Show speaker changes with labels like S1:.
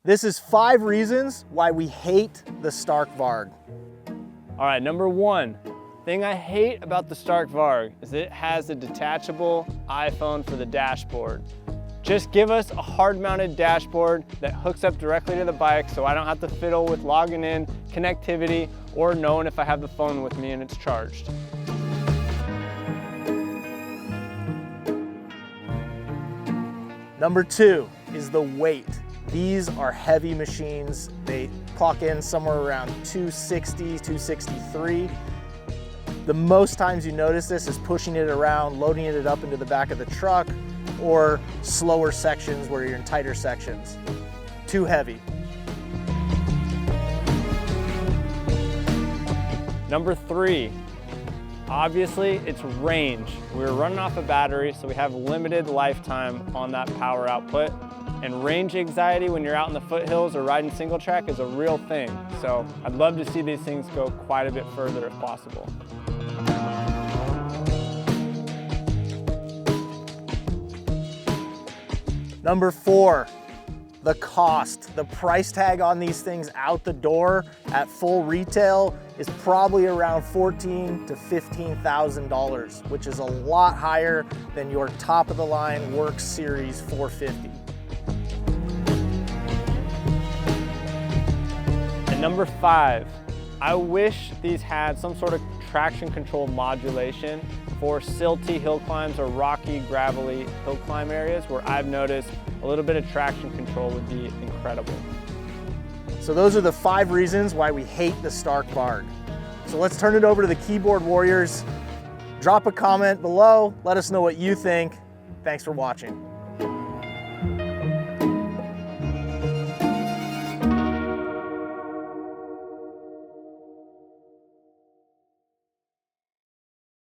S1: This is 5 reasons why we hate the Stark VARG.
S2: All right, number 1, thing I hate about the Stark VARG is it has a detachable iPhone for the dashboard. Just give us a hard-mounted dashboard that hooks up directly to the bike so I don't have to fiddle with logging in, connectivity, or knowing if I have the phone with me and it's charged.
S1: Number 2 is the weight. These are heavy machines. They clock in somewhere around 260, 263. The most times you notice this is pushing it around, loading it up into the back of the truck, or slower sections where you're in tighter sections. Too heavy.
S2: Number 3, obviously it's range. We're running off a battery, so we have limited lifetime on that power output. And range anxiety when you're out in the foothills or riding single track is a real thing. So I'd love to see these things go quite a bit further if possible.
S1: Number 4, the cost. The price tag on these things out the door at full retail is probably around $14,000 to $15,000, which is a lot higher than your top of the line Works Series 450.
S2: And number 5, I wish these had some sort of traction control modulation for silty hill climbs or rocky, gravelly hill climb areas where I've noticed a little bit of traction control would be incredible.
S1: So those are the 5 reasons why we hate the Stark VARG. So let's turn it over to the keyboard warriors. Drop a comment below, let us know what you think. Thanks for watching.